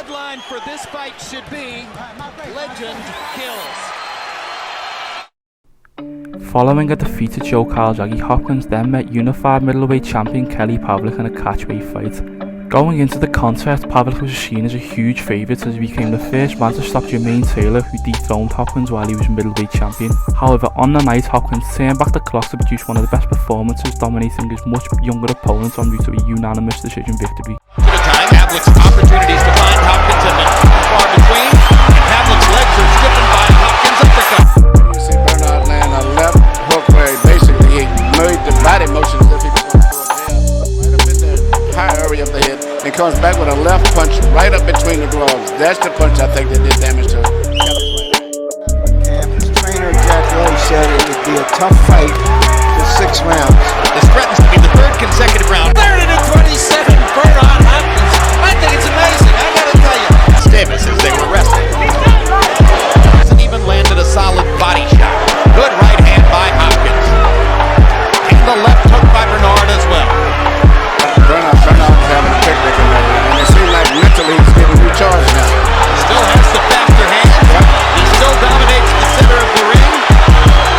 headline for this fight should be Legend Kills. Following a defeat to Joe Calzaghe, Hopkins then met unified middleweight champion Kelly Pavlik in a catchweight fight. Going into the contest, Pavlik was seen as a huge favourite as he became the first man to stop Jermaine Taylor, who dethroned Hopkins while he was middleweight champion. However, on the night, Hopkins turned back the clock to produce one of the best performances, dominating his much younger opponent en route to a unanimous decision victory. Pavlik's opportunities to find Hopkins have been far between, and Pavlik's legs are stiffened by Hopkins' uppercut. You see Bernard land a left hook where he made the body motion as if he was going for a jab. Right up in the high area of the head, and comes back with a left punch right up between the gloves. That's the punch I think that did damage to him. His trainer Jack Lowe said it would be a tough fight for 6 rounds. This threatens to be the third consecutive round. 30-27, Bernard Hopkins. I think it's amazing, I gotta tell you. Davis as they were wrestling. Hasn't even landed a solid body shot. Good right hand by Hopkins. And the left hook by Bernard as well. Bernard's having a picnic in there, and it seems like mentally he's getting recharged now. Still has the faster hand. He still dominates the center of the ring.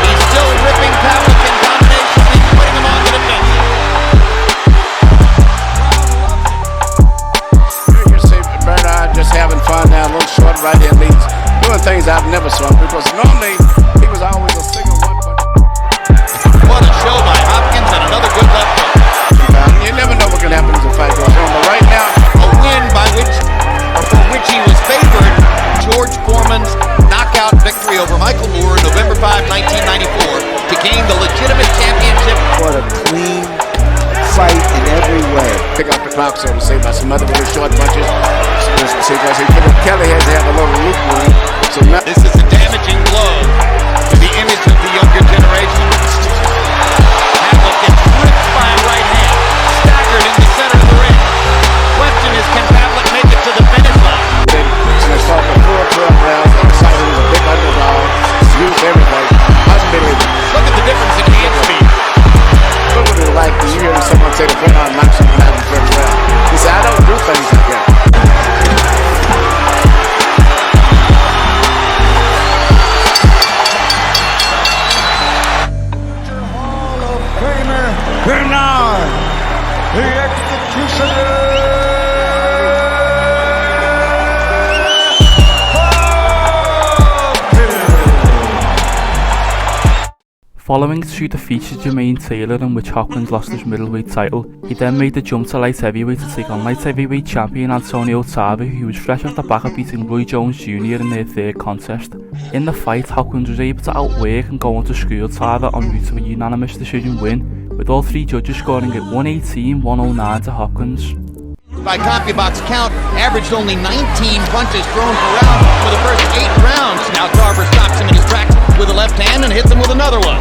He's still ripping Pavlik in combination. He's putting him on the defense. You see Bernard just having fun now, a little short right hand leads, doing things I've never saw because normally he was always a single one punch. What a show by Hopkins and another good left hook. You never know what can happen as the fight goes on, but right now, A win for which he was favored. George Foreman's knockout victory over Michael Moore November 5, 1994 to gain the legitimate championship. What a clean fight in every way. pick up the clock, so to say, by some other really short punches. Kelly has to have a little loop on him. So now This is a damaging blow to the image of the younger generation. Pavlik gets ripped by a right hand, staggered in the center of the ring. Question is, can Pavlik make it to the finish line? they fought the full 12 rounds, excited as a big underdog, used everything. Unbelievable. Look at the difference in hand speed. What would it like when you hear someone say the Bernard knocks him out in the first round? He said, I don't do things like that. Hall of Famer Bernard, the executioner. Following two defeats to Jermaine Taylor, in which Hopkins lost his middleweight title, he then made the jump to light heavyweight to take on light heavyweight champion Antonio Tarver, who was fresh off the back of beating Roy Jones Jr. in their third contest. In the fight, Hopkins was able to outwork and go on to school Tarver en route to a unanimous decision win, with all three judges scoring at 118-109 to Hopkins. By CompuBox count, averaged only 19 punches thrown per round for the first 8 rounds. Now Tarver stops him in his tracks with a left hand and hits him with another one.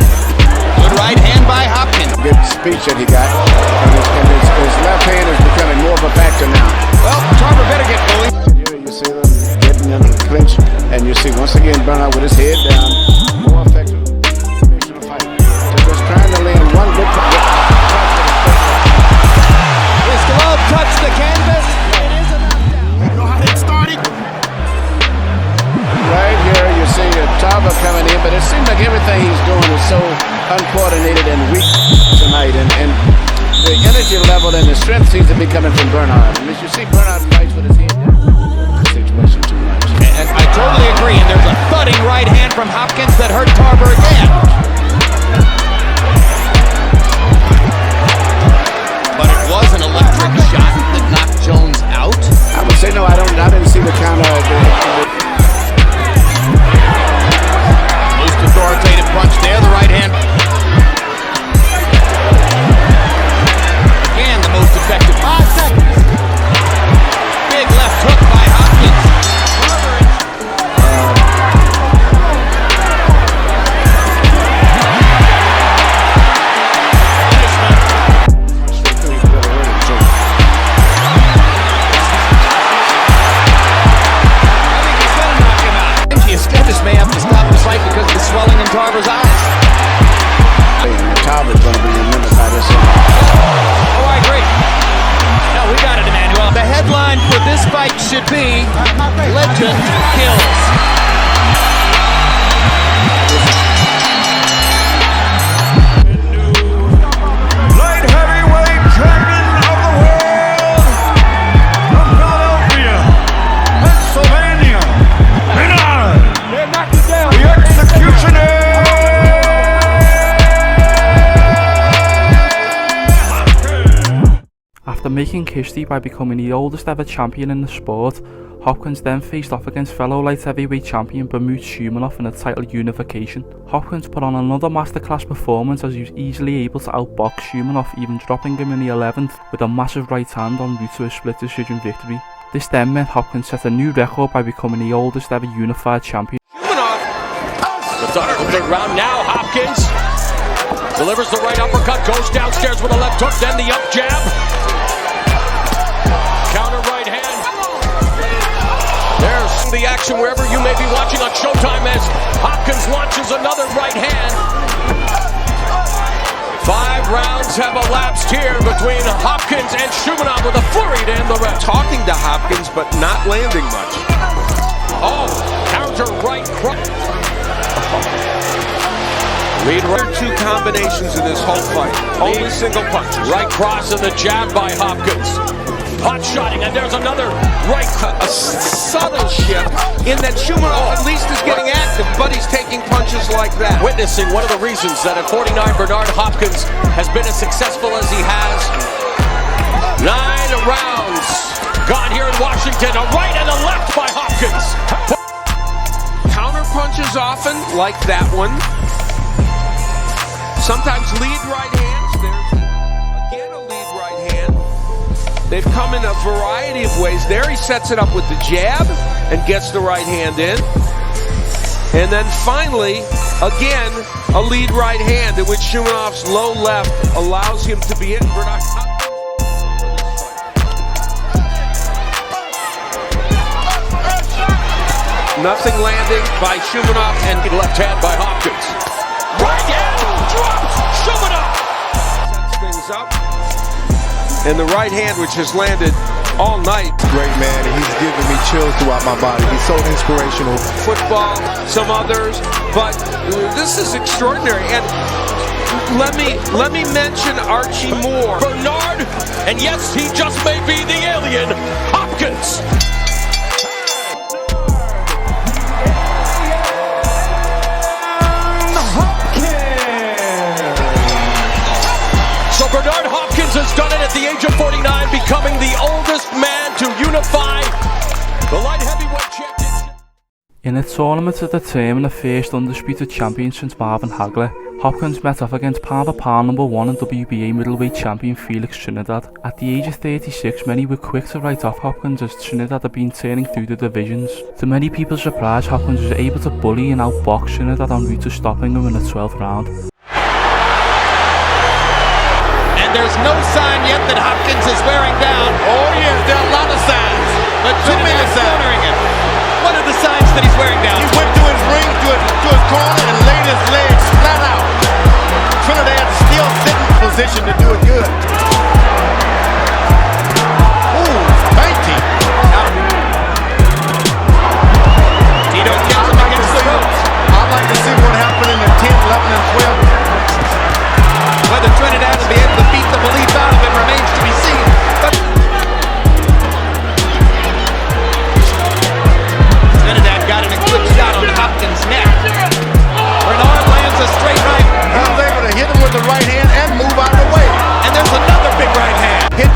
Good right hand by Hopkins. Good speech that he got, and his left hand is becoming more of a factor now. Well, Tarver better get going. Here you see them getting into the clinch, and you see once again Bernard with his head down, more effective finish the fight. So just trying to land one good punch. His glove touched the canvas. It is a knockdown. You know how it started? Right here you see Tarver coming in, but it seems like everything he's doing is so uncoordinated and weak tonight, and the energy level and the strength seems to be coming from Bernard. And as you see Bernard fights with his head down, the situation too much. And I totally agree, and there's a thudding right hand from Hopkins that hurt Tarver again. But it was an electric shot that knocked Jones out. I would say no, I didn't see the counter of Most authoritative punch there, the right hand. Again, the most effective. 5 seconds. Big left hook by Hopkins. see legend kills. Light heavyweight champion of the world from Philadelphia, Pennsylvania, the executioner. After making history by becoming the oldest ever champion in the sport, Hopkins then faced off against fellow light heavyweight champion Bermud Shumanov in a title unification. Hopkins put on another masterclass performance as he was easily able to outbox Shumanov, even dropping him in the 11th with a massive right hand en route to a split decision victory. This then meant Hopkins set a new record by becoming the oldest ever unified champion. The start of the third round now. Hopkins delivers the right uppercut, goes downstairs with a left hook, then the up jab. Counter right hand. There's the action wherever you may be watching on Showtime as Hopkins launches another right hand. 5 rounds have elapsed here between Hopkins and Shumanov with a flurry to end the rest. Talking to Hopkins, but not landing much. Oh, counter right cross. Lead right. 2 combinations in this whole fight. Only single punches. Right cross and the jab by Hopkins. Hot shotting, and there's another right cross. A subtle shift in that Shumanov at least is getting active, but he's taking punches like that. Witnessing one of the reasons that at 49 Bernard Hopkins has been as successful as he has. 9 rounds gone here in Washington. A right and a left by Hopkins. Counter punches often, like that one. Sometimes lead right hands. There's again a lead right hand. They've come in a variety of ways. There he sets it up with the jab and gets the right hand in. And then finally, again, a lead right hand in which Shumanov's low left allows him to be in. Nothing landing by Shumanov and Left hand by Hopkins. Right hand drops Shumanov. Sets things up. And the right hand, which has landed all night. Great man, and he's giving me chills throughout my body. He's so inspirational. Football, some others, but this is extraordinary. And let me mention Archie Moore. Bernard, and yes, he just may be the alien, Hopkins. So Bernard Hopkins has done it at the age of 49, becoming the oldest man to unify the light heavyweight championship. In a tournament to determine the first undisputed champion since Marvin Hagler, Hopkins met off against pound-for-pound #1 and WBA middleweight champion Felix Trinidad. At the age of 36, many were quick to write off Hopkins as Trinidad had been turning through the divisions. To many people's surprise, Hopkins was able to bully and outbox Trinidad en route to stopping him in the 12th round. There's no sign yet that Hopkins is wearing down. Oh yes, there are a lot of signs. But Trinidad's cornering him. What are the signs that he's wearing down? He went to his ring, to his corner, and laid his legs flat out. Trinidad is still sitting in position to do it good. Ooh, mighty. Tito gets him against the ropes. I'd like to see what happened in the 10, 11, and 12. Whether Trinidad will be able to beat the belief out of him remains to be seen. But Trinidad got in a good shot on Hopkins' neck. Bernard lands a straight right. He was able to hit him with the right hand and move out of the way. And there's another big right hand. Hit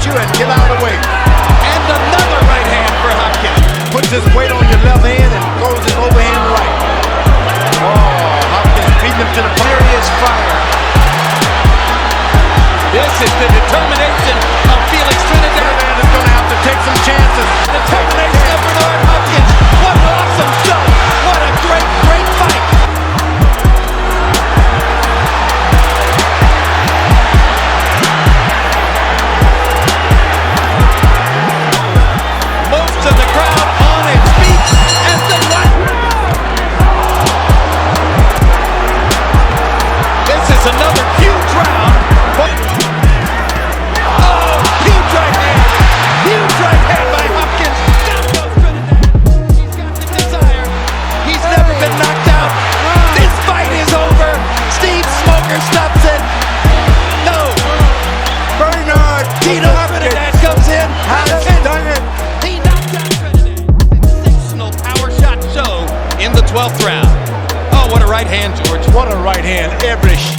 teed off, and that comes in. Has done it. He knocked out Trinidad. Sensational power shot show in the 12th round. Oh, what a right hand, George. What a right hand. Every